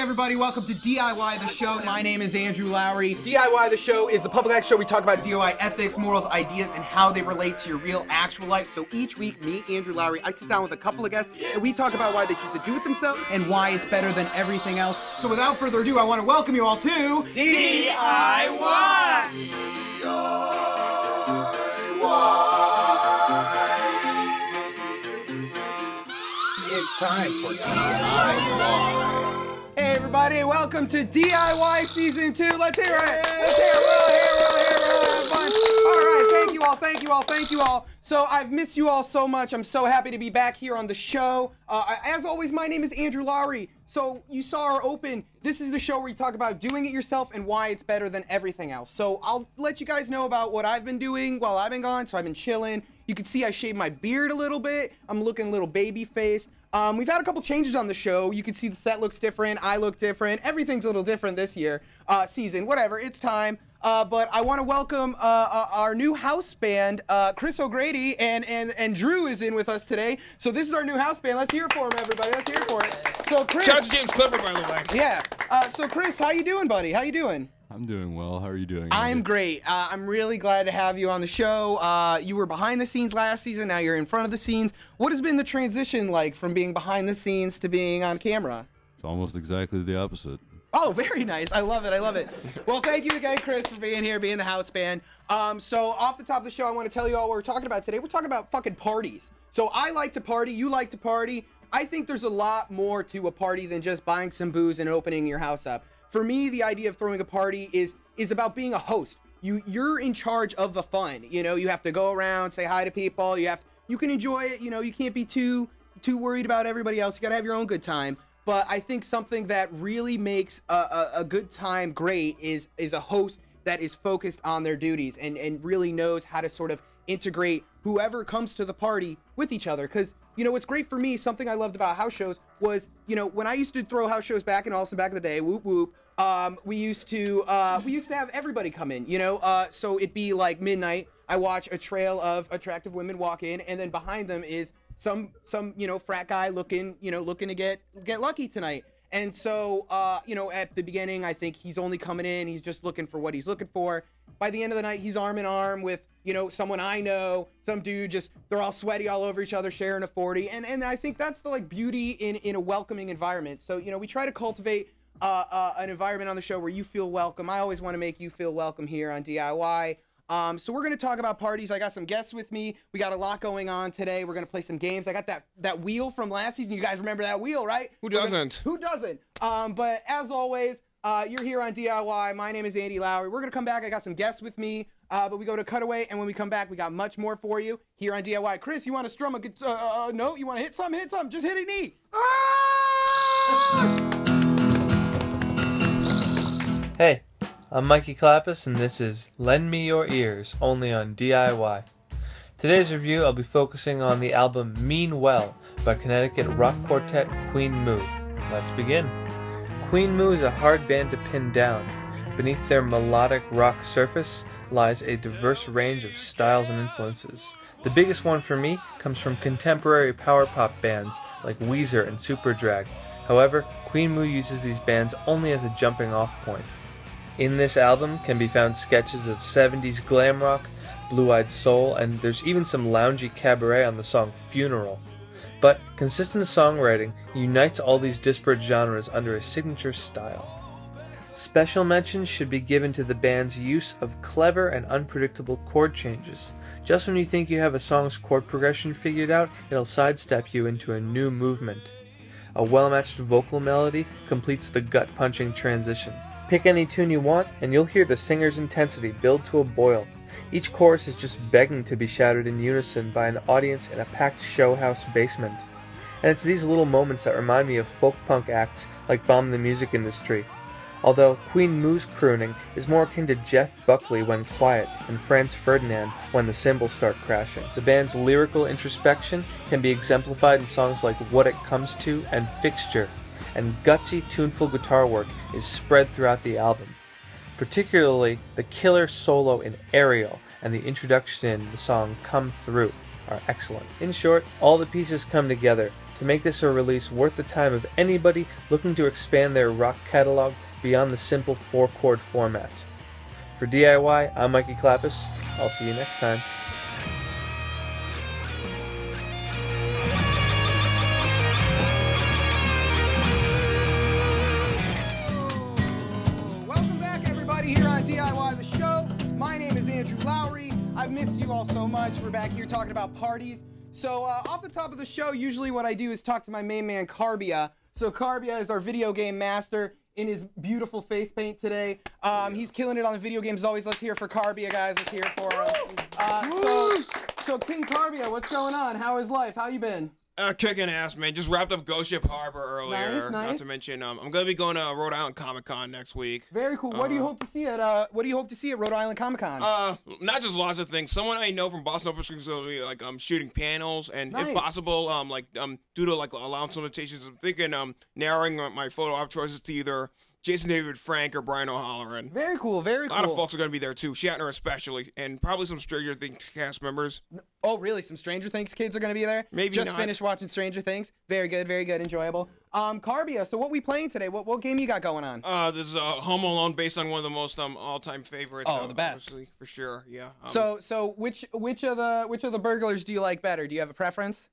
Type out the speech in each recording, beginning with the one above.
everybody, welcome to DIY the show. My name is Andrew Lowry. DIY the show is the public act show. We talk about DIY ethics, morals, ideas, and how they relate to your real, actual life. So each week, me, Andrew Lowry, I sit down with a couple of guests, and we talk about why they choose to do it themselves and why it's better than everything else. So without further ado, I want to welcome you all to DIY! It's time for DIY. Hey everybody, welcome to DIY Season 2. Let's hear it. Let's hear it. We'll have fun. All right, thank you all. So I've missed you all so much. I'm so happy to be back here on the show. As always, my name is Andrew Lowry. So you saw our open. This is the show where you talk about doing it yourself and why it's better than everything else. So I'll let you guys know about what I've been doing while I've been gone. So I've been chilling. You can see I shaved my beard a little bit. I'm looking a little baby face. We've had a couple changes on the show. You can see the set looks different. I look different. Everything's a little different this year, season, whatever. It's time. But I want to welcome our new house band, Chris O'Grady, and Drew is in with us today. So this is our new house band. Let's hear it for him, everybody. Let's hear it for it. So Chris. Shout out to James Clifford, by the way. Yeah. So Chris, how you doing, buddy? How you doing? I'm doing well. How are you doing? I'm great. I'm really glad to have you on the show. You were behind the scenes last season. Now you're in front of the scenes. What has been the transition like from being behind the scenes to being on camera? It's almost exactly the opposite. Oh, very nice. I love it. I love it. Well, thank you again, Chris, for being here, being the house band. So off the top of the show, I want to tell you all what we're talking about today. We're talking about fucking parties. So I like to party. You like to party. I think there's a lot more to a party than just buying some booze and opening your house up. For me, the idea of throwing a party is about being a host. You're in charge of the fun. You know, you have to go around, say hi to people. You can enjoy it. You know, you can't be too worried about everybody else. You gotta have your own good time. But I think something that really makes a good time great is a host that is focused on their duties and really knows how to sort of integrate whoever comes to the party with each other. Because, you know, what's great for me, something I loved about house shows was, you know, when I used to throw house shows back in Austin back in the day, whoop whoop, we used to have everybody come in, you know, so it'd be like midnight. I watch a trail of attractive women walk in, and then behind them is some you know, frat guy looking to get lucky tonight. And so you know, at the beginning, I think he's only coming in, he's just looking for what he's looking for. By the end of the night, he's arm in arm with, you know, someone I know, some dude, just they're all sweaty all over each other, sharing a 40. And I think that's the like beauty in a welcoming environment. So, you know, we try to cultivate an environment on the show where you feel welcome. I always want to make you feel welcome here on DIY. So we're going to talk about parties. I got some guests with me. We got a lot going on today. We're going to play some games. I got that wheel from last season. You guys remember that wheel, right? Who doesn't? Who doesn't? But as always, you're here on DIY. My name is Andy Lowry. We're going to come back. I got some guests with me. But we go to cutaway, and when we come back, we got much more for you here on DIY. Chris, you want to strum a note? You want to hit something? Hit something. Just hit a knee. Hey, I'm Mikey Clappus, and this is Lend Me Your Ears, only on DIY. Today's review, I'll be focusing on the album Mean Well by Connecticut rock quartet Queen Moo. Let's begin. Queen Moo is a hard band to pin down. Beneath their melodic rock surface lies a diverse range of styles and influences. The biggest one for me comes from contemporary power pop bands like Weezer and Superdrag. However, Queen Moo uses these bands only as a jumping off point. In this album can be found sketches of 70s glam rock, blue-eyed soul, and there's even some loungy cabaret on the song Funeral. But consistent songwriting unites all these disparate genres under a signature style. Special mention should be given to the band's use of clever and unpredictable chord changes. Just when you think you have a song's chord progression figured out, it'll sidestep you into a new movement. A well-matched vocal melody completes the gut-punching transition. Pick any tune you want, and you'll hear the singer's intensity build to a boil. Each chorus is just begging to be shouted in unison by an audience in a packed showhouse basement. And it's these little moments that remind me of folk punk acts like Bomb the Music Industry. Although Queen Moo's crooning is more akin to Jeff Buckley when quiet and Franz Ferdinand when the cymbals start crashing. The band's lyrical introspection can be exemplified in songs like What It Comes To and Fixture, and gutsy, tuneful guitar work is spread throughout the album. Particularly, the killer solo in Aerial and the introduction in the song Come Through are excellent. In short, all the pieces come together to make this a release worth the time of anybody looking to expand their rock catalog beyond the simple 4-chord format. For DIY, I'm Mikey Clappus. I'll see you next time. Welcome back, everybody, here on DIY the show. My name is Andrew Lowry. I've missed you all so much. We're back here talking about parties. So off the top of the show, usually what I do is talk to my main man, Carbia. So Carbia is our video game master in his beautiful face paint today. He's killing it on the video games as always. Let's hear for Carbia, guys. Let's hear for him. So King Carbia, what's going on? How is life? How you been? Kicking ass, man. Just wrapped up Ghost Ship Harbor earlier. Nice. Not to mention, I'm gonna be going to Rhode Island Comic Con next week. Very cool. What do you hope to see at Rhode Island Comic Con? Not just lots of things. Someone I know from Boston Open Screens will be like shooting panels, and if possible, due to like allowance limitations, I'm thinking narrowing my photo op choices to either Jason David Frank or Brian O'Halloran. Very cool. Very cool. A lot of folks are gonna be there too. Shatner especially, and probably some Stranger Things cast members. Oh, really? Some Stranger Things kids are going to be there? Maybe Just not. finished watching Stranger Things. Very good, enjoyable. Carbia, so what we playing today? What game you got going on? This is Home Alone, based on one of the most all-time favorites. Oh, the best. For sure, yeah. So which of the burglars do you like better? Do you have a preference?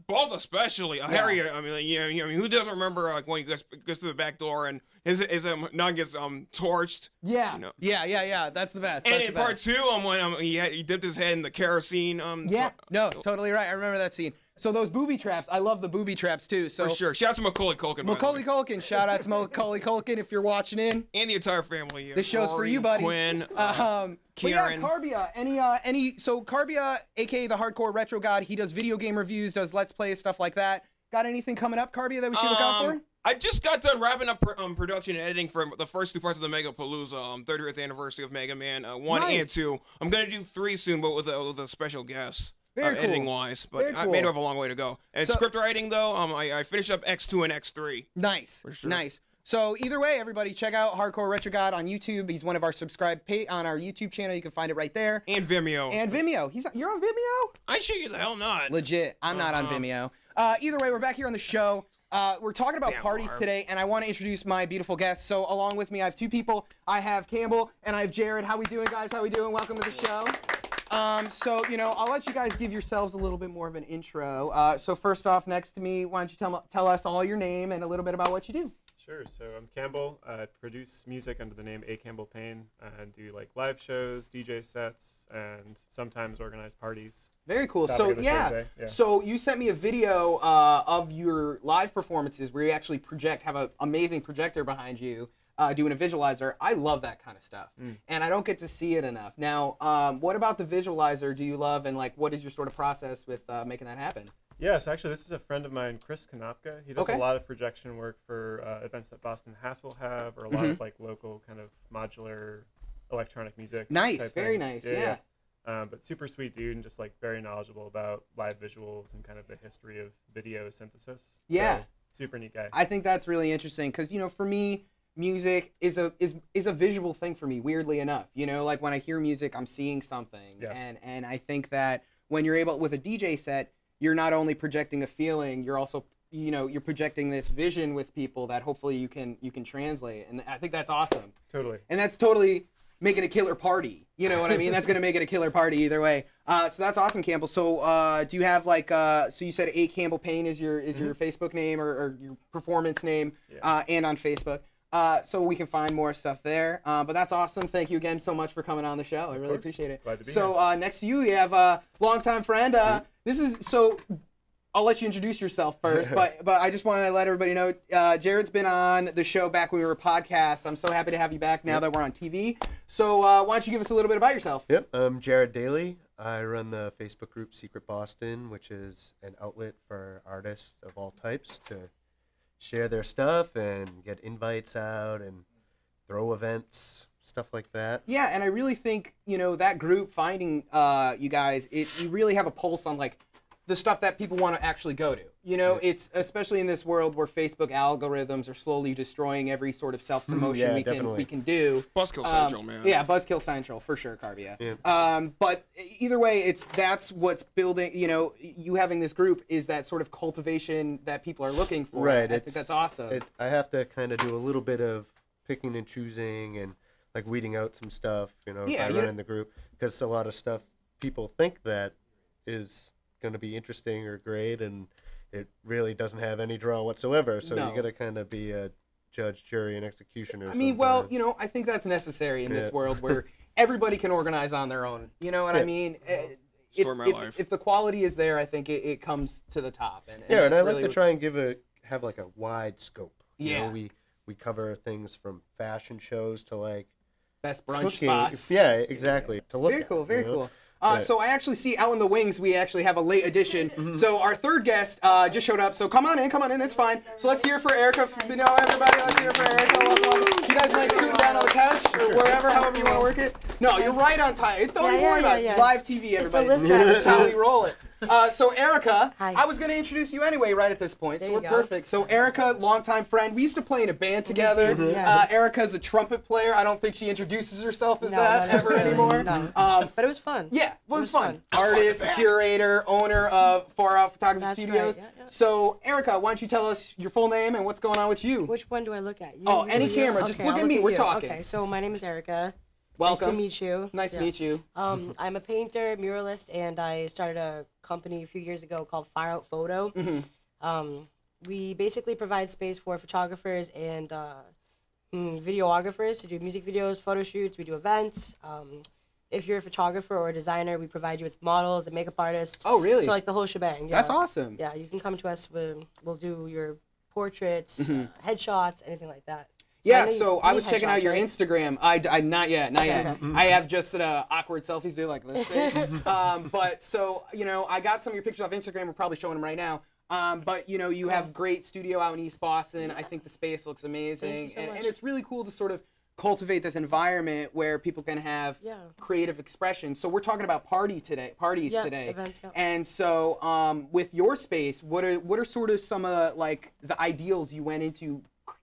Both especially. Harry, I mean, who doesn't remember like when he goes through the back door and his nun gets torched? Yeah. You know? Yeah. That's the best. And That's in the part best. 2, when he dipped his head in the kerosene. Yeah. No, totally right. I remember that scene. So those booby traps, I love the booby traps too. So For sure. Shout out to Macaulay Culkin. Macaulay Culkin. Shout out to Macaulay Culkin if you're watching in. And the entire family. This show's for you, buddy. Quinn, But yeah, Kieran. Carbia, so Carbia, aka the Hardcore Retro God, he does video game reviews, does Let's Plays, stuff like that. Got anything coming up, Carbia, that we should look out for? I just got done wrapping up production and editing for the first 2 parts of the Mega Palooza, 30th anniversary of Mega Man 1 and 2. I'm gonna do 3 soon, but with a special guest. Very cool. Editing wise, but Very I cool. made have a long way to go. And script writing though, I finished up X2 and X3. Nice. For sure. Nice. So either way, everybody check out Hardcore Retro God on YouTube. He's one of our subscribed on our YouTube channel. You can find it right there. And Vimeo. You're on Vimeo? I shit you the hell not. Legit. I'm not on Vimeo. Either way, we're back here on the show. We're talking about parties today, and I want to introduce my beautiful guests. So along with me, I have 2 people. I have Campbell and I have Jared. How we doing, guys? How we doing? Welcome to the show. So, I'll let you guys give yourselves a little bit more of an intro. So first off, next to me, why don't you tell us all your name and a little bit about what you do? Sure. So I'm Campbell. I produce music under the name A. Campbell Payne. I do like live shows, DJ sets, and sometimes organize parties. Very cool. Topic So of the show today. So you sent me a video of your live performances where you actually have an amazing projector behind you. Doing a visualizer. I love that kind of stuff, and I don't get to see it enough. Now, what about the visualizer do you love, and like, what is your sort of process with making that happen? Yeah, so actually this is a friend of mine, Chris Konopka. He does Okay. a lot of projection work for events that Boston Hassle have, or a lot of like local kind of modular electronic music. Nice, type very things. nice, yeah. But super sweet dude, and just like very knowledgeable about live visuals and kind of the history of video synthesis. Yeah. So, super neat guy. I think that's really interesting because for me, music is a visual thing for me. Weirdly enough, like when I hear music, I'm seeing something, and I think that when you're able with a DJ set, you're not only projecting a feeling, you're also you're projecting this vision with people that hopefully you can translate, and I think that's awesome. Totally. And that's totally making a killer party. You know what I mean? That's gonna make it a killer party either way. So that's awesome, Campbell. So do you have like so you said A. Campbell Payne is your Facebook name or your performance name, and on Facebook. So we can find more stuff there. But that's awesome. Thank you again so much for coming on the show. I really appreciate it. Glad to be here. Next to you, we have a longtime friend. This is so. I'll let you introduce yourself first, but I just wanted to let everybody know Jared's been on the show back when we were podcasts. I'm so happy to have you back now that we're on TV. So why don't you give us a little bit about yourself? Yep, I'm Jared Daley. I run the Facebook group Secret Boston, which is an outlet for artists of all types to share their stuff and get invites out and throw events, stuff like that. Yeah, and I really think, that group finding you guys, you really have a pulse on like the stuff that people want to actually go to. You know, it's especially in this world where Facebook algorithms are slowly destroying every sort of self-promotion we can do. Buzzkill Central, man. Yeah, Buzzkill Central for sure, Carvia. Yeah. But either way, that's what's building. You know, you having this group is that sort of cultivation that people are looking for. Right. I think that's awesome. I have to kind of do a little bit of picking and choosing and like weeding out some stuff. You know, if I run in the group, because a lot of stuff people think that is going to be interesting or great, and it really doesn't have any draw whatsoever. So you got to kind of be a judge, jury, and executioner. I mean, well, you know, I think that's necessary in this world where everybody can organize on their own. You know what I mean? If the quality is there, I think it comes to the top. And I like to try and have like a wide scope. Yeah. You know, we cover things from fashion shows to like best brunch cooking. spots. Yeah, exactly. To look very at, cool, very cool. So I actually see out in the wings we actually have a late addition. So our third guest just showed up. So come on in, that's fine. So let's hear for Erica. You know, everybody, let's hear for Erica. Welcome. You guys mind scooting down on the couch or wherever, however you want to work it? No, you're right on time. Don't even worry about it. Live TV, everybody. That's how we roll it. So Erica, I was going to introduce you anyway right at this point, so we're perfect. So Erica, longtime friend. We used to play in a band together. Erica's a trumpet player. I don't think she introduces herself as that ever anymore. No. But it was fun. Yeah, it was fun. Artist, curator, owner of FaroutFotography Studios. Right. Yeah. So Erica, why don't you tell us your full name and what's going on with you? Which one do I look at? Any camera. Just look at me. We're talking. Okay, so my name is Erica. Welcome. Nice to meet you. Nice to meet you. I'm a painter, muralist, and I started a company a few years ago called FaroutPhoto. We basically provide space for photographers and videographers to do music videos, photo shoots. We do events. If you're a photographer or a designer, we provide you with models and makeup artists. Oh, really? So like the whole shebang. Yeah. That's awesome. Yeah, you can come to us. We'll do your portraits, headshots, anything like that. So I was checking out your Instagram. I not yet. I have just awkward selfies do like this thing. But so, you know, I got some of your pictures off Instagram. We're probably showing them right now. But you know, you have great studio out in East Boston. I think the space looks amazing, and it's really cool to sort of cultivate this environment where people can have creative expression. So we're talking about parties today. Events, And so with your space, what are sort of some of like the ideals you went into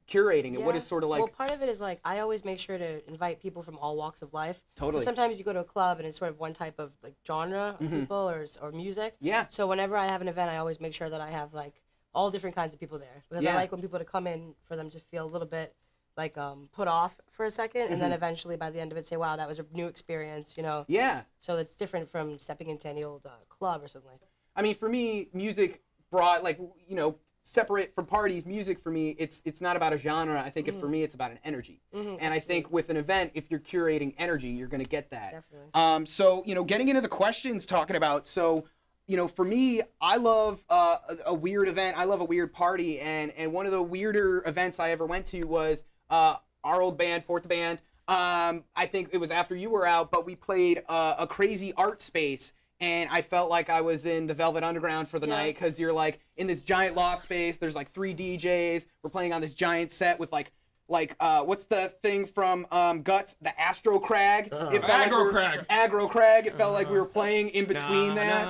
curating it? What is sort of like... Well, part of it is like I always make sure to invite people from all walks of life. Totally. Sometimes you go to a club and it's sort of one type of like genre of people or music. Yeah. So whenever I have an event, I always make sure that I have like all different kinds of people there, because I like when people to come in for them to feel a little bit like put off for a second, and then eventually by the end of it say, wow, that was a new experience, you know. Yeah. So it's different from stepping into any old club or something like that. I mean, for me, music brought, like, you know, separate from parties, music for me, it's not about a genre. I think for me, it's about an energy. And I think with an event, if you're curating energy, you're going to get that. Definitely. So, you know, getting into the questions, talking about, so, you know, for me, I love a weird event. I love a weird party. And one of the weirder events I ever went to was our old band, Fourth Band. I think it was after you were out, but we played a crazy art space. And I felt like I was in the Velvet Underground for the night, because you're like in this giant loft space. There's like 3 DJs. We're playing on this giant set with like what's the thing from Guts? The Astro Crag. Aggro Crag. It felt like we were playing in between that.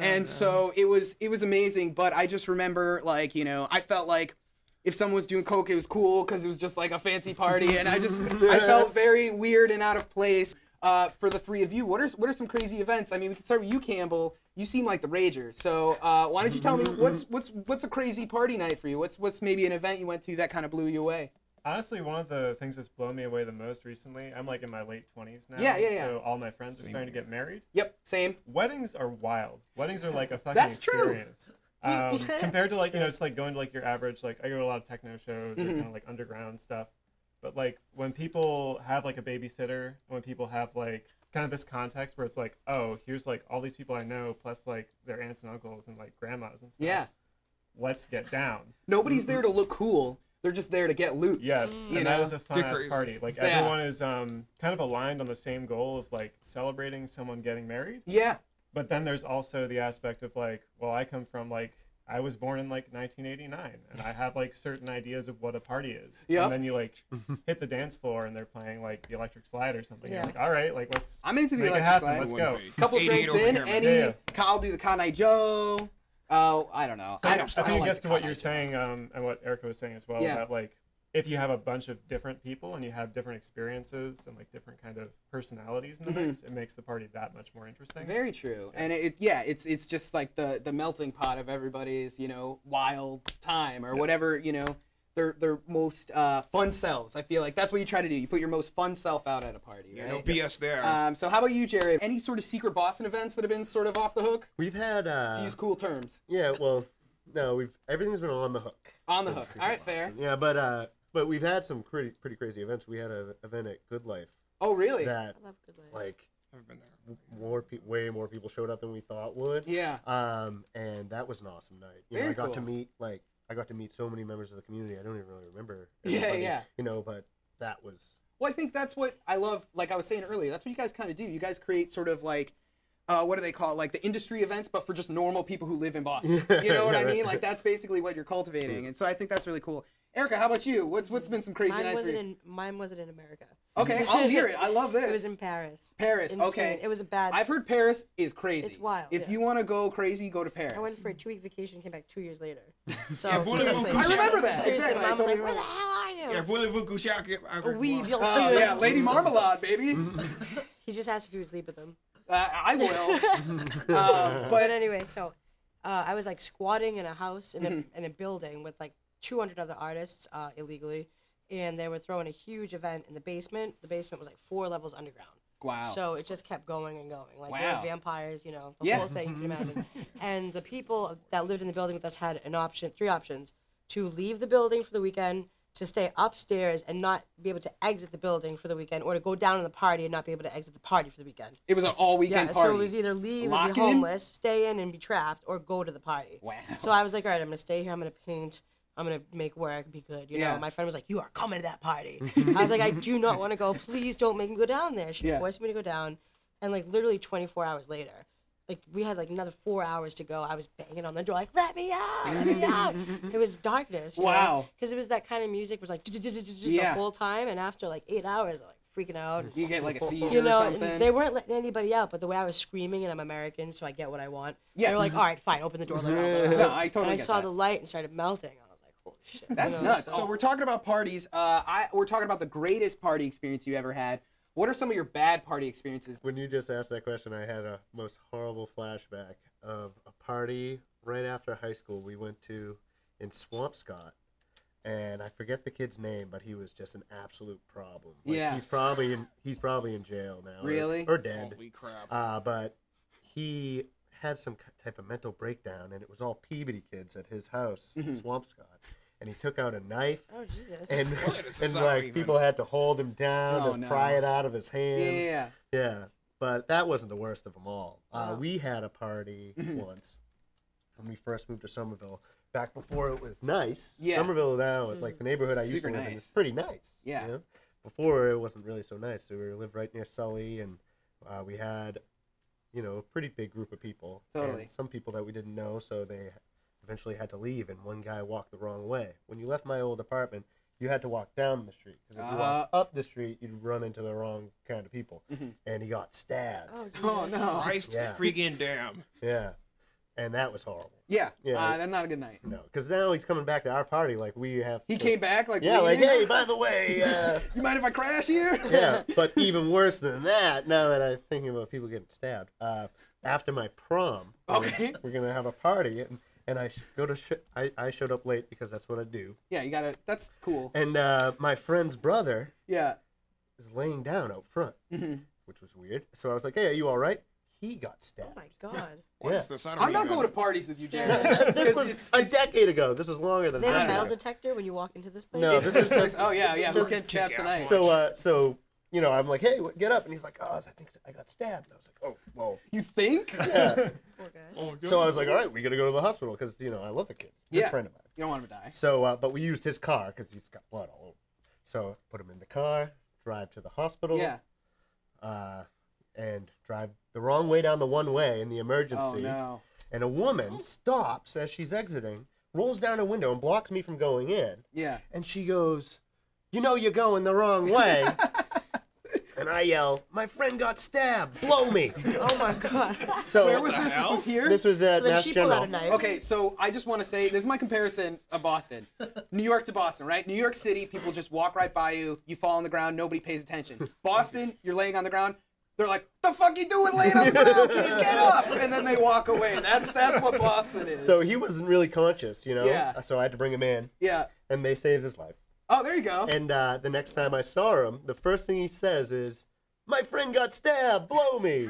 And so it was amazing. But I just remember, like, you know, I felt like if someone was doing coke, it was cool because it was just like a fancy party, and I felt very weird and out of place. For the three of you, what are some crazy events? I mean, we can start with you, Campbell. You seem like the rager, so why don't you tell me what's a crazy party night for you? What's maybe an event you went to that kind of blew you away? Honestly, one of the things that's blown me away the most recently, I'm like in my late 20s now. Yeah. So all my friends are starting to get married. Yep, same. Weddings are wild. Weddings are like a fucking experience. Compared to, like, you know, it's like going to like your average, like I go to a lot of techno shows or kind of like underground stuff. But like when people have like a babysitter, when people have like kind of this context where it's like, oh, here's like all these people I know plus like their aunts and uncles and like grandmas and stuff. Yeah. Let's get down. Nobody's there to look cool. They're just there to get loose. Yes, and that was a fun ass party. Like everyone is kind of aligned on the same goal of like celebrating someone getting married. Yeah. But then there's also the aspect of like, well, I come from like I was born in like 1989, and I have like certain ideas of what a party is. Yep. And then you like hit the dance floor, and they're playing like the Electric Slide or something. Yeah. You're like, all right, like I'm into the make it Electric happen. Slide. Let's go. Couple drinks in, Yeah. I'll do the Kanai Joe. Oh, I don't know. I think it like gets the to what Kanai you're Joe. saying, and what Erica was saying as well. Yeah. That like, if you have a bunch of different people and you have different experiences and like different kind of personalities in the mix, it makes the party that much more interesting. Very true. And it's just like the melting pot of everybody's, wild time or whatever, their most fun selves. I feel like that's what you try to do. You put your most fun self out at a party, right? No BS there. So how about you, Jared? Any sort of secret Boston events that have been sort of off the hook? We've had To use cool terms. yeah, well, no, everything's been on the hook. On the hook. All right, fair. Yeah, but we've had some pretty crazy events. We had an event at Good Life Oh, really? that I love Good Life. like I've been there. way more people showed up than we thought would. Yeah. And that was an awesome night. Very I got to cool. meet so many members of the community. I don't even really remember. Yeah, everybody, yeah. But that was. Well, I think that's what I love. Like I was saying earlier, that's what you guys kind of do. You guys create sort of like, what do they call it? Like the industry events, but for just normal people who live in Boston. You know what I mean? Like that's basically what you're cultivating, and so I think that's really cool. Erica, how about you? What's been some crazy nights for you? Mine wasn't in America. Okay, I'll hear it. I love this. It was in Paris. Paris. Insane. Okay. It was a bad. I've heard Paris is crazy. It's wild, If yeah. you want to go crazy, go to Paris. I went for a 2-week vacation, came back 2 years later. So Yeah, seriously, I remember that. Seriously, Exactly. I Mom was totally like, "Where the remember. hell are you?" Yeah, voulez-vous coucher avec Oui, moi? bien Oh sûr. yeah, Lady Marmalade, baby. He just asked if he would sleep with them. I will. But but anyway, so I was like squatting in a house in a building with like 200 other artists illegally, and they were throwing a huge event in the basement. The basement was like 4 levels underground. wow. So it just kept going and going. Like there Wow. were vampires, the Yeah. whole thing you can imagine. And the people that lived in the building with us had 3 options: to leave the building for the weekend, to stay upstairs and not be able to exit the building for the weekend, or to go down to the party and not be able to exit the party for the weekend. It was an all weekend Yeah, party. so it was either leave Lock and be in? homeless, stay in and be trapped, or go to the party. Wow. So I was like, all right, I'm gonna stay here. I'm gonna paint. I'm gonna make work, be good. Yeah. Know, my friend was like, you are coming to that party. I was like, I do not want to go. Please don't make me go down there. She Yeah. forced me to go down, and like literally 24 hours later, like we had like another 4 hours to go. I was banging on the door like, let me out, let me out. It was darkness. Wow. Because it was that kind of music was like Yeah. the whole time, and after like 8 hours, I'm like freaking out. You get like a seizure You or know, something. and they weren't letting anybody out, but the way I was screaming, and I'm American, so I get what I want. Yeah. They were like, all right, fine, open the door. Let her out. No, I totally And I get saw that. the light and started melting. I was like, holy shit. That's nuts. So we're talking about parties. We're talking about the greatest party experience you ever had. What are some of your bad party experiences? When you just asked that question, I had a most horrible flashback of a party right after high school we went to in Swampscott. And I forget the kid's name, but he was just an absolute problem. Like, Yeah. He's probably in jail now. Really? Or dead. Holy crap. But he had some type of mental breakdown, and it was all Peabody kids at his house in Swampscott. And he took out a knife, Oh, Jesus. and That's and not like even- people had to hold him down Oh, to no. pry it out of his hand. Yeah. Yeah, but that wasn't the worst of them all. Wow. We had a party once when we first moved to Somerville, back before it was nice. Yeah. Somerville now, like the neighborhood I used Super to live in, nice. is pretty nice. Yeah. You know? Before it wasn't really so nice. So we lived right near Sully, and we had, a pretty big group of people. Totally. And some people that we didn't know, so they eventually had to leave, and one guy walked the wrong way. When you left my old apartment, you had to walk down the street, because if you walked up the street, you'd run into the wrong kind of people. And he got stabbed. Oh, Jesus. Oh no. Christ Yeah. freaking damn. Yeah, and that was horrible. Yeah. Yeah. That's not a good night. No, because now he's coming back to our party. Like we have. He came back like. Yeah, like bleeding? hey, by the way. You mind if I crash here? Yeah, but even worse than that, now that I'm thinking about people getting stabbed, after my prom, Okay. we're gonna have a party, and I showed up late because that's what I do. Yeah, you gotta. That's cool. And my friend's brother Yeah. is laying down out front, which was weird. So I was like, hey, are you all right? He got Oh, stabbed. my God. What Yeah. is this? I don't I'm not even- going to parties with you, Jared. This was a decade ago. This was longer than They have a that. metal detector when you walk into this place? No, this is just. Oh yeah, yeah. Who This gets is stabbed kick-ass tonight? So I'm like, hey, get up, and he's like, oh, I think I got stabbed. And I was like, oh, well, You think? yeah. Poor guy. Oh, So I was like, all right, we got to go to the hospital because I love the kid. Good Yeah. friend of mine. You don't want him to die. So, but we used his car because he's got blood all over. So put him in the car, drive to the hospital. Yeah. And drive the wrong way down the one way in the emergency. Oh no. and a woman stops as she's exiting, rolls down a window and blocks me from going in. Yeah. And she goes, "You know you're going the wrong way." And I yell, "My friend got stabbed. Blow me." Oh my god. So where was this? This was here? This was at So then Mass she pulled out General. a knife. Okay, so I just want to say, this is my comparison of Boston. New York to Boston, right? New York City, people just walk right by you, you fall on the ground, nobody pays attention. Boston, you're laying on the ground, they're like, "The fuck you doing laying on the ground, kid? Get up!" And then they walk away. That's what Boston is. So he wasn't really conscious, you know? Yeah. So I had to bring him in, yeah. and they saved his life. Oh, there you go. And the next time I saw him, the first thing he says is, "My friend got stabbed. Blow me."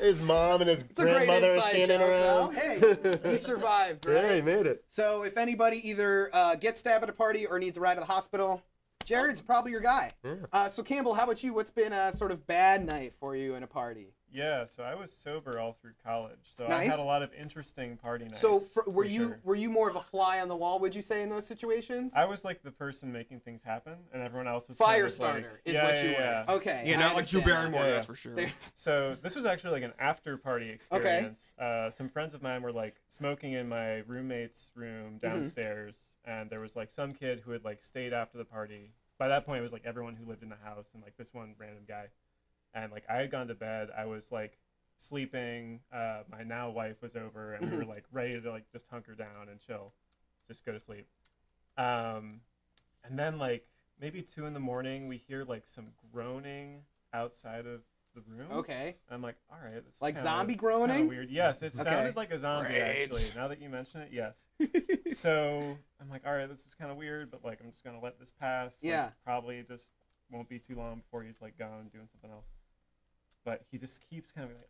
His mom and his It's a great grandmother are inside standing joke, around. though. Hey, he survived, right? Yeah, he made it. So if anybody either gets stabbed at a party or needs a ride to the hospital, Jared's probably your guy. Yeah. So Campbell, how about you? What's been a sort of bad night for you in a party? Yeah, so I was sober all through college, so Nice. I had a lot of interesting party nights. So were for you sure. were you more of a fly on the wall? Would you say in those situations? I was like the person making things happen, and everyone else was Fire kind of starter like, is yeah, what yeah, you yeah. were. Okay. Yeah, I not like Drew understand. Barrymore, Yeah. that's for sure. So this was actually like an after party experience. Some friends of mine were like smoking in my roommate's room downstairs, and there was like some kid who had like stayed after the party. By that point, it was like everyone who lived in the house and like this one random guy. And like I had gone to bed. I was like sleeping. My now wife was over, and we were like ready to like just hunker down and chill, just go to sleep. And then like maybe 2 a.m, we hear like some groaning outside of the room. Okay. And I'm like, all right, that's Like kinda, zombie it's kinda groaning? weird. Yes, it Okay. sounded like a zombie Great. actually. Now that you mention it, yes. So I'm like, all right, this is kind of weird, but like I'm just gonna let this pass. Like, Yeah. probably just won't be too long before he's like gone doing something else. But he just keeps kind of like,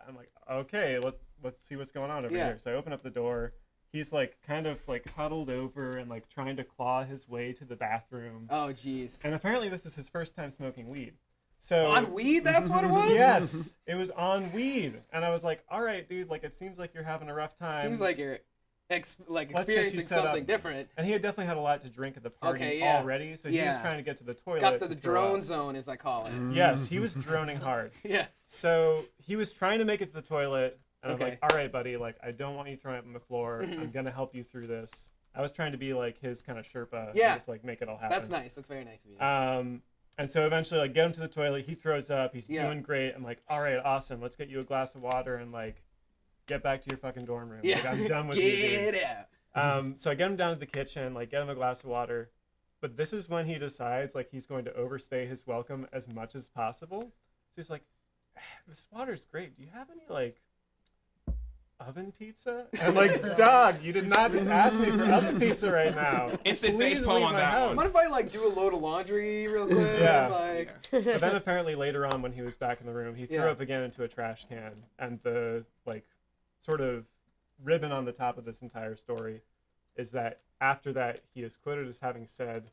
I'm like, okay, let's see what's going on over here. So I open up the door. He's like kind of like huddled over and like trying to claw his way to the bathroom. Oh, jeez. And apparently this is his first time smoking weed. So On weed, that's what it was? yes, it was on weed, and I was like, all right, dude, like it seems like you're having a rough time. Seems like you're Let's get you experiencing set something up. different. And he had definitely had a lot to drink at the party Okay, yeah. already, so he was Yeah. trying to get to the toilet. Got to to the throw drone up. zone, as I call it. Yes, he was droning hard. Yeah. So he was trying to make it to the toilet, and I'm Okay. like, all right, buddy, like I don't want you throwing up on the floor. I'm gonna help you through this. I was trying to be like his kind of Sherpa, Yeah. and just like make it all happen. That's nice. That's very nice of you. And so eventually, like, get him to the toilet. He throws up. He's Yeah. doing great. I'm like, all right, awesome. Let's get you a glass of water and like get back to your fucking dorm room. Yeah. Like, I'm done with you, dude. Get out. So I get him down to the kitchen, like, get him a glass of water. But this is when he decides, like, he's going to overstay his welcome as much as possible. So he's like, this water's great. Do you have any, like, oven pizza? I'm like, dog, you did not just ask me for oven pizza right now. Instant Please facepalm leave on my that house. one. What if I like do a load of laundry real quick? Yeah. Like, But then apparently later on when he was back in the room, he threw Yeah. up again into a trash can, and the like sort of ribbon on the top of this entire story is that after that he is quoted as having said,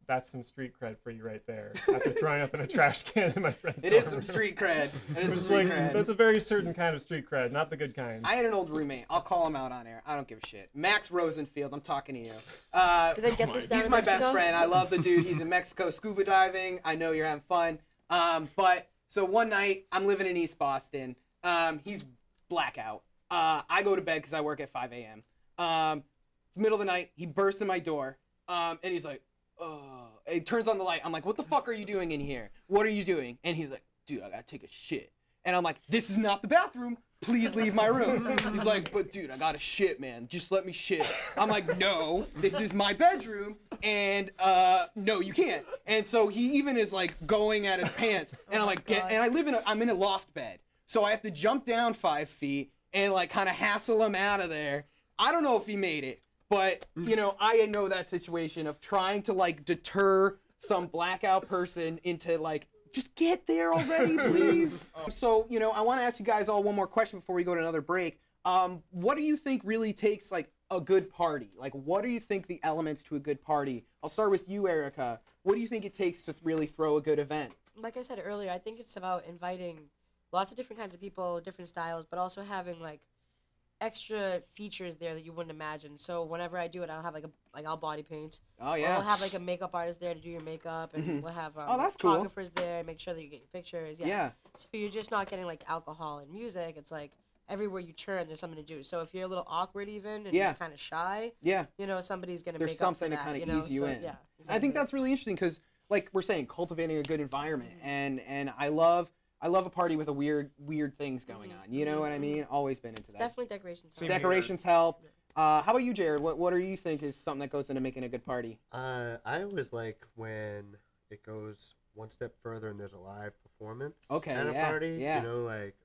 "That's some street cred for you right there," after throwing up in a trash can in my friend's it is dorm some room. street cred. It is some It's street like, cred. that's a very certain kind of street cred, not the good kind. I had an old roommate. I'll call him out on air. I don't give a shit. Max Rosenfield. I'm talking to you. Did they get this down He's in my Mexico? best friend. I love the dude. He's in Mexico scuba diving. I know you're having fun. But so one night I'm living in East Boston. He's blackout. I go to bed because I work at 5 a.m. It's the middle of the night. He bursts in my door. And he's like, he turns on the light. I'm like, what the fuck are you doing in here? What are you doing? And he's like, dude, I gotta take a shit. And I'm like, this is not the bathroom. Please leave my room. He's like, but dude, I gotta shit, man. Just let me shit. I'm like, no, this is my bedroom. And no, you can't. And so he even is like going at his pants. And I'm like, and I'm in a loft bed. So I have to jump down 5 feet and like kind of hassle him out of there. I don't know if he made it. But, you know, I know that situation of trying to, like, deter some blackout person into, like, just get there already, please. So, you know, I want to ask you guys all one more question before we go to another break. What do you think really takes, like, a good party? Like, what do you think the elements to a good party? I'll start with you, Erica. What do you think it takes to really throw a good event? Like I said earlier, I think it's about inviting lots of different kinds of people, different styles, but also having, like, extra features there that you wouldn't imagine. So whenever I do it, I'll have I'll body paint. Oh Or yeah. we'll have like a makeup artist there to do your makeup, and we'll have Oh, that's cool. photographers there, make sure that you get your pictures. Yeah. Yeah. So you're just not getting like alcohol and music. It's like everywhere you turn, there's something to do. So if you're a little awkward even and just kind of shy, you know, somebody's gonna make something up for to that, kind of ease you in. Yeah, exactly. I think that's really interesting because, like we're saying, cultivating a good environment, and I love a party with a weird things going on. You know what I mean? Always been into that. Definitely decorations help. Decorations help. How about you, Jared? What do you think is something that goes into making a good party? I always like when it goes one step further and there's a live performance at a party. You know, like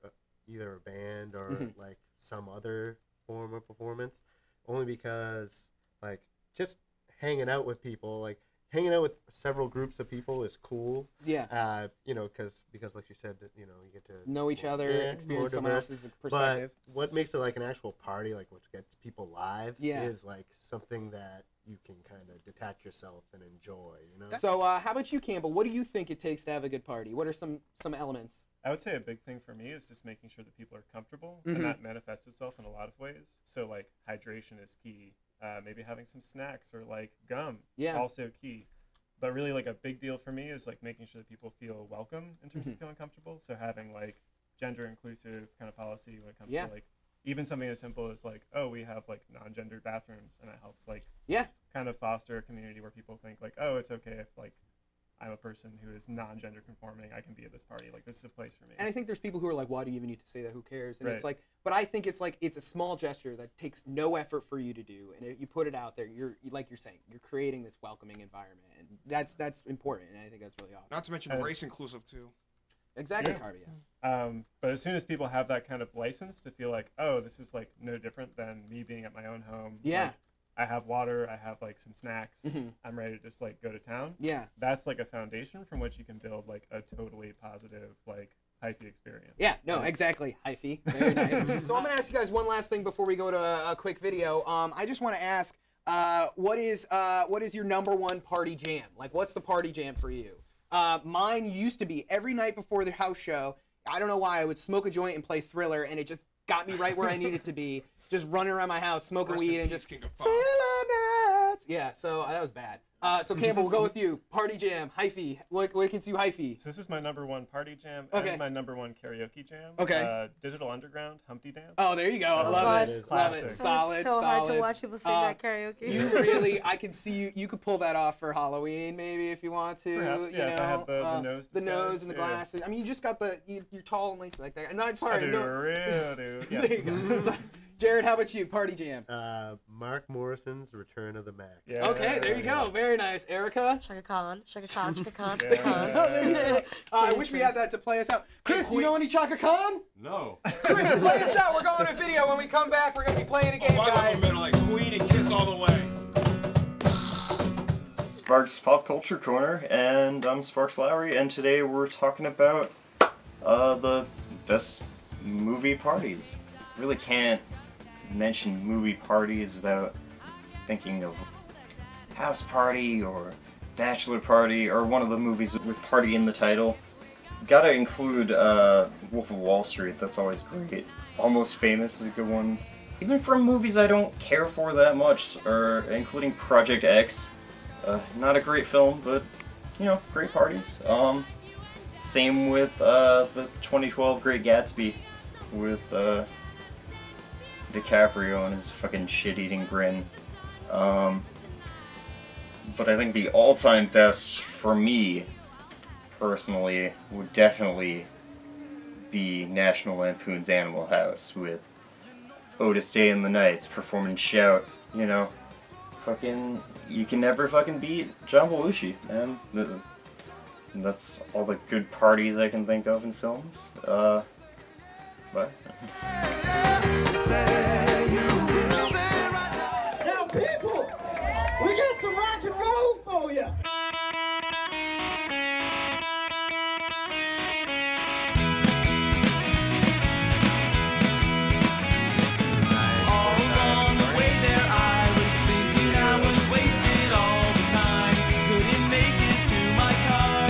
either a band or like some other form of performance. Only because like just hanging out with people, like hanging out with several groups of people is cool. Yeah. You know, because like you said, that you know you get to know each other, experience someone else's perspective. But what makes it like an actual party, like what gets people live, is like something that you can kind of detach yourself and enjoy. You know. So how about you, Campbell? What do you think it takes to have a good party? What are some elements? I would say a big thing for me is just making sure that people are comfortable, and that manifests itself in a lot of ways. So like hydration is key. Maybe having some snacks or like gum, also key. But really, like a big deal for me is like making sure that people feel welcome in terms of feeling comfortable. So having like gender inclusive kind of policy when it comes to like even something as simple as like, oh, we have like non-gendered bathrooms, and it helps like kind of foster a community where people think like, oh, it's okay if like I'm a person who is non-gender conforming, I can be at this party. Like, this is a place for me. And I think there's people who are like, why do you even need to say that? Who cares? And it's like, but I think it's like, it's a small gesture that takes no effort for you to do. And if you put it out there, like you're saying, you're creating this welcoming environment. And that's important. And I think that's really awesome. Not to mention race inclusive too. Exactly, Carby. But as soon as people have that kind of license to feel like, oh, this is like no different than me being at my own home. Like, I have water, I have like some snacks, I'm ready to just like go to town. That's like a foundation from which you can build like a totally positive like hyphy experience. Exactly, hyphy. Very nice. So I'm gonna ask you guys one last thing before we go to a quick video. I just want to ask, what is your #1 party jam? Like, what's the party jam for you? Mine used to be every night before the house show. I don't know why, I would smoke a joint and play Thriller, and it just got me right where I needed to be. Just running around my house, smoking weed, and just so that was bad. So Campbell, we'll go with you. Party jam, hyphy. What gets you hyphy? So this is my #1 party jam. And my #1 karaoke jam. Digital Underground, Humpty Dance. Oh, there you go. I love it. Love it. Solid. It's so hard to watch people sing that karaoke. You really, I can see you. You could pull that off for Halloween, maybe if you want to. Perhaps, you know, if I had the nose. The nose and the glasses. I mean, you just got the. You're tall and lanky like that. I'm not sorry. I do, real dude. Yeah. There you go. Jared, how about you? Party jam. Mark Morrison's Return of the Mac. Yeah. Okay, there you go. Very nice. Erica? Shaka Khan. Shaka Khan. Shaka Khan. Oh, there you go. I wish we had that to play us out. Chris, you know any Chaka Khan? No. Chris, play us out. We're going to video. When we come back, we're going to be playing a game, guys. Like Queen and Kiss all the way. Sparks Pop Culture Corner, and I'm Sparks Lowry, and today we're talking about the best movie parties. Really can't mention movie parties without thinking of House Party or Bachelor Party or one of the movies with party in the title. Gotta include Wolf of Wall Street, that's always great. Almost Famous is a good one. Even from movies I don't care for that much, or including Project X. Not a great film, but you know, great parties. Same with the 2012 Great Gatsby with DiCaprio and his fucking shit-eating grin. But I think the all-time best for me, personally, would definitely be National Lampoon's Animal House with Otis Day and the Knights performing Shout. You know, fucking, you can never fucking beat John Belushi, man. That's all the good parties I can think of in films. But now, people, we got some rock and roll for you. All along the way there, I was thinking I was wasted all the time. Couldn't make it to my car.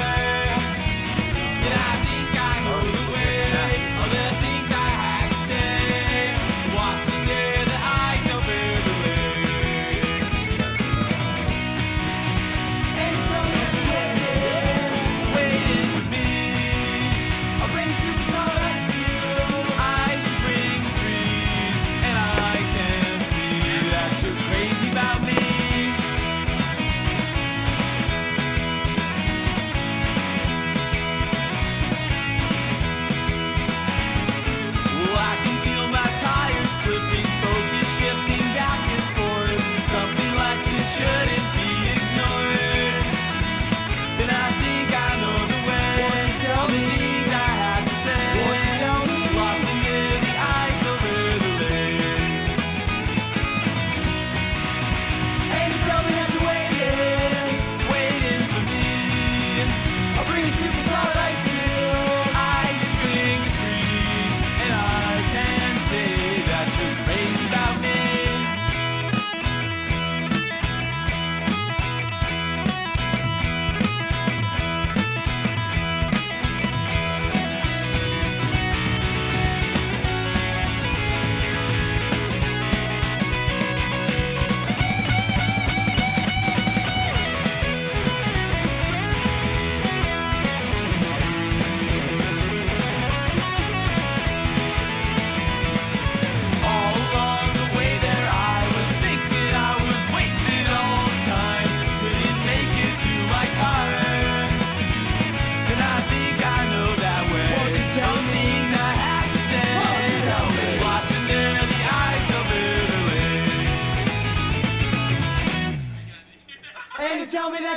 And I think I know the way. All the things I had to say. Was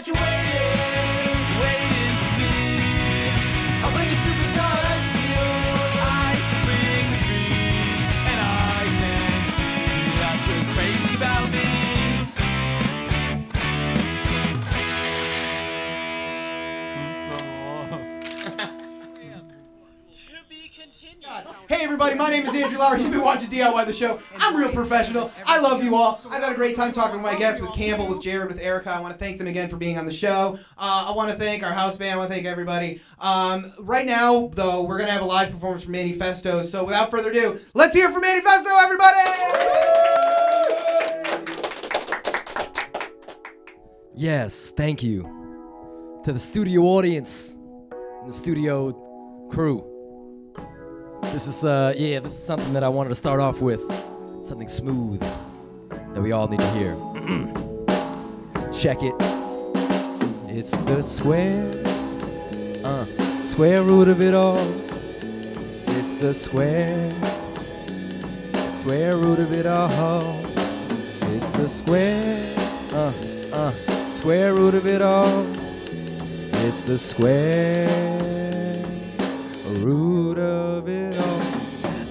that you're waiting for me. I'll bring a superstar rescue. I used to bring the freeze, and I can see that you're crazy about me. Hey everybody, my name is Andrew Lauer. You've been watching DIY the show. I'm real professional. I love you all. I've had a great time talking with my guests, with Campbell, with Jared, with Erica. I want to thank them again for being on the show. I want to thank our house band. I want to thank everybody. Right now, though, we're going to have a live performance from Manni Festo. So without further ado, let's hear from Manni Festo, everybody! Yes, thank you to the studio audience and the studio crew. This is this is something that I wanted to start off with, something smooth that we all need to hear. Check it. It's the square root of it all. It's the square root of it all. It's the square root of it all. It's the square root of it all.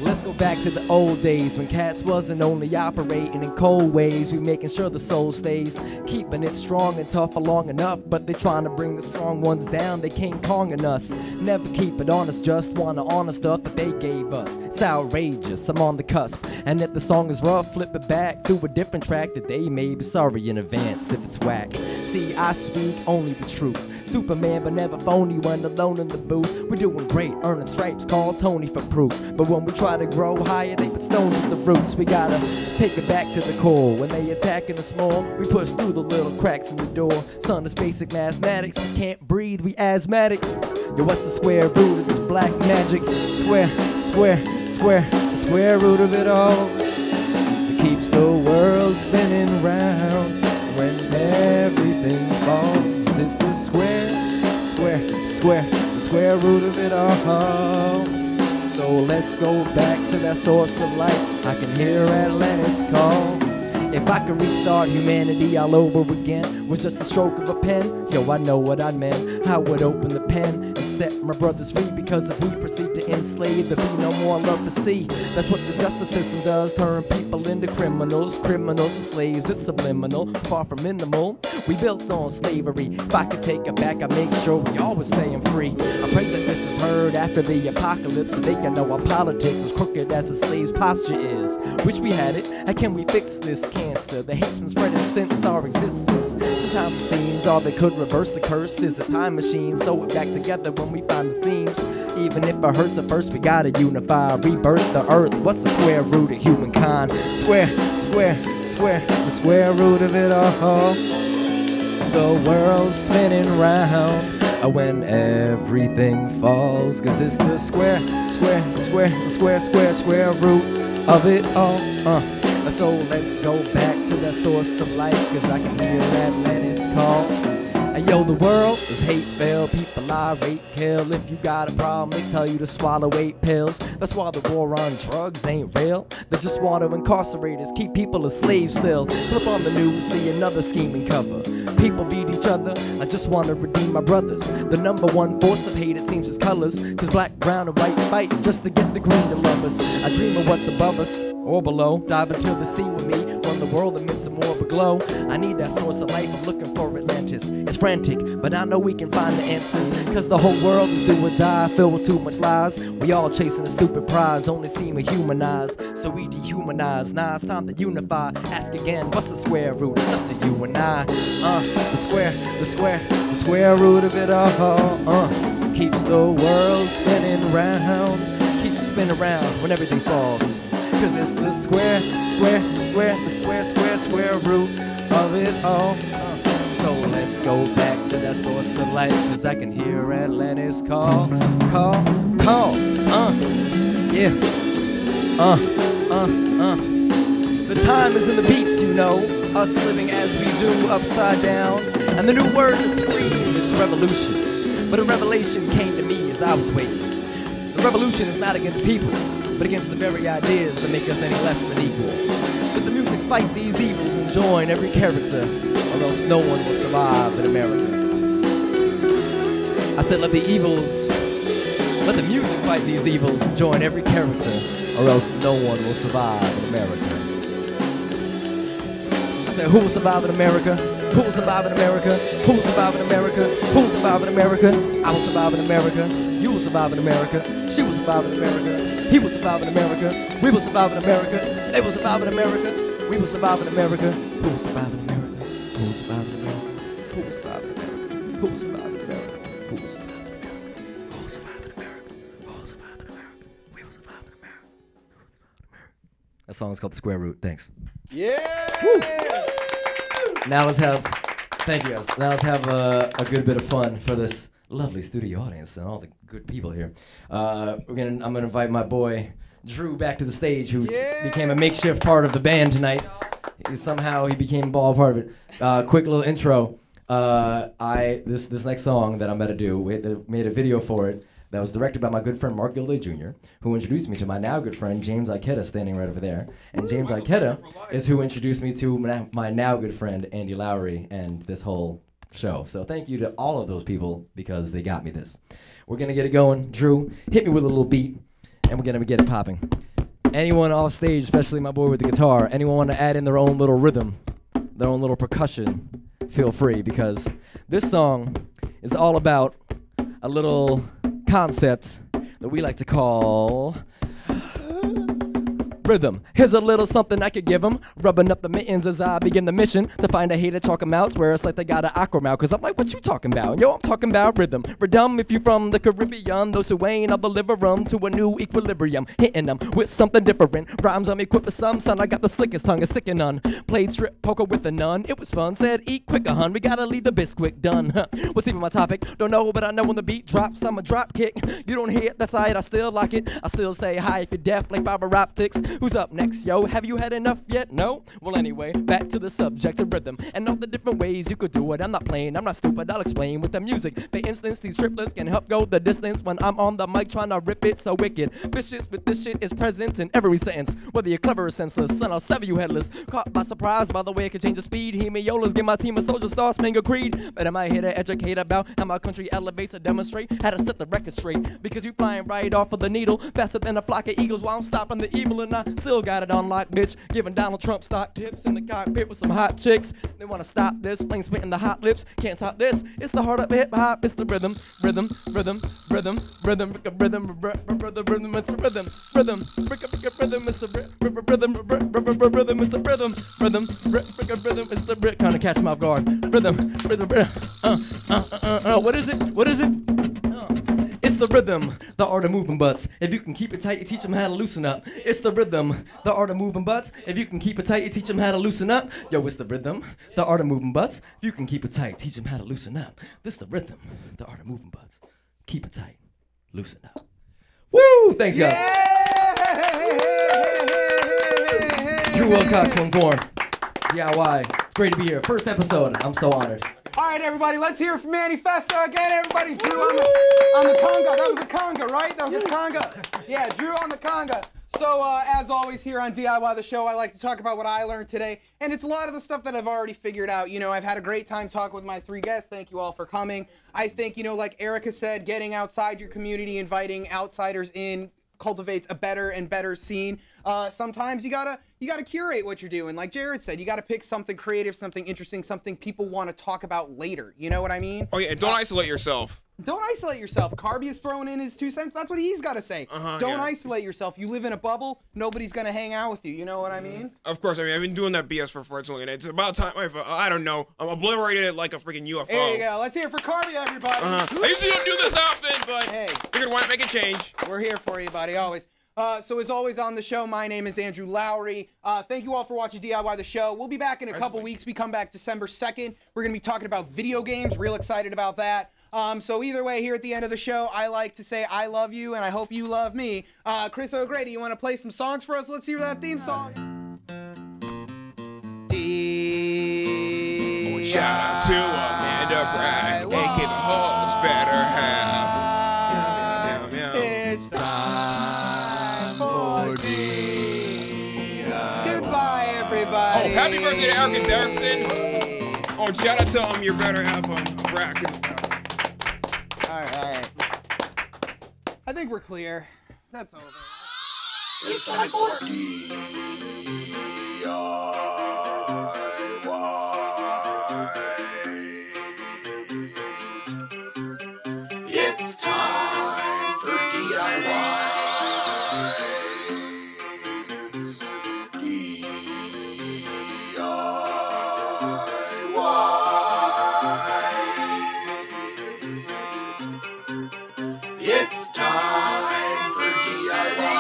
Let's go back to the old days when cats wasn't only operating in cold ways. We making sure the soul stays, keeping it strong and tough for long enough. But they trying to bring the strong ones down, they King Konging us. Never keep it honest, just wanna honor stuff that they gave us. It's outrageous, I'm on the cusp. And if the song is rough, flip it back to a different track that they may be sorry in advance if it's whack. See, I speak only the truth. Superman, but never phony when alone in the booth. We're doing great, earning stripes, call Tony for proof. But when we try to grow higher, they put stones at the roots. We gotta take it back to the core. When they attacking us more, we push through the little cracks in the door. Son, it's basic mathematics. We can't breathe, we asthmatics. Yo, what's the square root of this black magic? Square, the square root of it all. It keeps the world spinning round when everything falls. It's the the square root of it all. So let's go back to that source of light. I can hear Atlantis call. If I could restart humanity all over again with just a stroke of a pen, yo, I know what I meant. I would open the pen and set my brothers free, because if we proceed to enslave, there'll be no more love to see. That's what the justice system does, turn people into criminals. Criminals are slaves, it's subliminal, far from minimal. We built on slavery. If I could take it back, I'd make sure we always staying free. I pray that this is heard after the apocalypse, so they can know our politics as crooked as a slave's posture is. Wish we had it. How can we fix this cancer? The hate's been spreading since our existence. Sometimes it seems all that could reverse the curse is a time machine. Sew it back together when we find the seams. Even if it hurts at first, we gotta unify, rebirth the earth. What's the square root of humankind? Square, the square root of it all. The world's spinning round when everything falls, 'cause it's the square root of it all. So let's go back to that source of life, 'cause I can hear Atlantis call. And yo, the world is hate-filled, people lie, rape, kill. If you got a problem, they tell you to swallow 8 pills. That's why the war on drugs ain't real. They just want to incarcerate us, keep people as slaves still. Flip on the news, see another scheming cover. People beat each other, I just want to redeem my brothers. The #1 force of hate, it seems, is colors. 'Cause black, brown, and white fight just to get the green to love us. I dream of what's above us or below. Dive into the sea with me, run the world amidst some more of a glow. I need that source of life, I'm looking for Atlantis. It's frantic, but I know we can find the answers. 'Cause the whole world is do or die, filled with too much lies. We all chasing a stupid prize, only seem humanized. So we dehumanize, now it's time to unify. Ask again, what's the square root? It's up to you and I. The square root of it all. Keeps the world spinning round. Keeps you spinning around when everything falls. 'Cause it's the square root of it all. So let's go back to that source of life, 'cause I can hear Atlantis call. Yeah. The time is in the beats, you know. Us living as we do, upside down. And the new word to scream is revolution. But a revelation came to me as I was waiting. The revolution is not against people, but against the very ideas that make us any less than equal. Let the music fight these evils and join every character, or else no one will survive in America. I said let the music fight these evils and join every character, or else no one will survive in America. I said who will survive in America? Who will survive in America? Who will survive in America? Who will survive in America? I will survive in America. You will survive in America. She will survive in America. He will survive in America. We will survive in America. They will survive in America. We will survive in America. Who will survive in America? Who will survive in America? Who will survive in America? Who will survive in America? Who will survive in America? Who will survive in America? Who will survive in America? We will survive in America. That song is called The Square Root. Thanks. Yeah! Woo. Now let's have, thank you guys. Now let's have a good bit of fun for this lovely studio audience and all the good people here. I'm gonna invite my boy Drew back to the stage, who became a makeshift part of the band tonight. Somehow he became a ball part of it. Quick little intro. This next song that I'm about to do, we made a video for it that was directed by my good friend Mark Gilday Jr., who introduced me to my now good friend James Ikeda, standing right over there. And James Ikeda is who introduced me to my now good friend Andy Lowry and this whole show. So thank you to all of those people because they got me this. We're gonna get it going. Drew, hit me with a little beat, and we're gonna get it popping. Anyone off stage, especially my boy with the guitar, anyone want to add in their own little rhythm, their own little percussion, feel free, because this song is all about a little concept that we like to call rhythm. Here's a little something I could give them, rubbing up the mittens as I begin the mission to find a hater talking mouths where it's like they got an aqua mouth. Cause I'm like, what you talking about? Yo, I'm talking about rhythm. Rhythm, if you from the Caribbean, those who ain't, I'll deliver them to a new equilibrium. Hitting them with something different. Rhymes I'm equipped with some, son, I got the slickest tongue, a sick and none. Played strip poker with a nun, it was fun. Said, eat quicker, hun, we gotta leave the biscuit done. What's even my topic? Don't know, but I know when the beat drops, I'm a drop kick. You don't hear it, that's alright, I still like it. I still say hi if you're deaf, like fiber optics. Who's up next, yo? Have you had enough yet? No? Well, anyway, back to the subject of rhythm and all the different ways you could do it. I'm not playing, I'm not stupid, I'll explain with the music. For instance, these triplets can help go the distance when I'm on the mic trying to rip it so wicked. Vicious, but this shit is present in every sentence. Whether you're clever or senseless, son, I'll sever you headless. Caught by surprise by the way I can change the speed. Hemiolas give my team a soldier star spangled creed. But am I here to educate about how my country elevates or demonstrate how to set the record straight? Because you flying right off of the needle, faster than a flock of eagles while I'm stopping the evil, and I still got it on lock, bitch. Giving Donald Trump stock tips in the cockpit with some hot chicks. They wanna stop this, flame spitting the hot lips. Can't stop this. It's the heart of hip hop. It's the rhythm, rhythm, rhythm, rhythm, rhythm, rhythm, rhythm. It's the rhythm, rhythm, rhythm. It's the rhythm, rhythm. It's the rhythm, rhythm, rhythm. It's the rhythm. Kind of catch me off guard. Rhythm, rhythm. What is it? What is it? It's the rhythm, the art of moving butts. If you can keep it tight, you teach them how to loosen up. It's the rhythm, the art of moving butts. If you can keep it tight, you teach them how to loosen up. Yo, it's the rhythm, the art of moving butts. If you can keep it tight, teach them how to loosen up. This the rhythm, the art of moving butts. Keep it tight, loosen up. Woo! Thanks, guys. Drew Wilcox from Gorm, DIY. It's great to be here. First episode. I'm so honored. All right, everybody, let's hear it from Manni Festo again. Everybody, Drew on the conga. That was a conga, right? That was a conga. Yeah, Drew on the conga. So, as always, here on DIY the show, I like to talk about what I learned today. And it's a lot of the stuff that I've already figured out. You know, I've had a great time talking with my 3 guests. Thank you all for coming. I think, you know, like Erica said, getting outside your community, inviting outsiders in, cultivates a better and better scene. Sometimes you gotta curate what you're doing. Like Jared said, you gotta pick something creative, something interesting, something people want to talk about later. You know what I mean? Oh yeah, and don't isolate yourself. Don't isolate yourself. Carby is throwing in his 2 cents. That's what he's got to say. Don't isolate yourself. You live in a bubble. Nobody's going to hang out with you. You know what I mean? Of course. I mean, I've been doing that BS for far too long, and it's about time. I don't know. I'm obliterated it like a freaking UFO. There you go. Let's hear it for Carby, everybody. I usually don't do this often, but hey, figured why not make a change. We're here for you, buddy, always. So as always on the show, my name is Andrew Lowry. Thank you all for watching DIY the show. We'll be back in a couple weeks. We come back December 2nd. We're going to be talking about video games. Real excited about that. So either way, here at the end of the show, I like to say I love you, and I hope you love me. Chris O'Grady, you want to play some songs for us? Let's hear that theme song. Shout out to Amanda Bragg, aka the Hall's better half. It's time for American Derrickson. Oh, and shout out to Your Better Half on Bracken. All right. I think we're clear. That's over. It's time for It's time for DIY. It's time for DIY.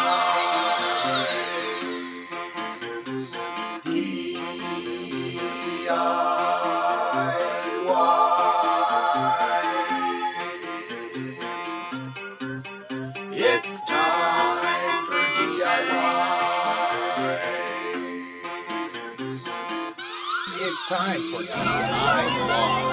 It's time for DIY. It's time for DIY.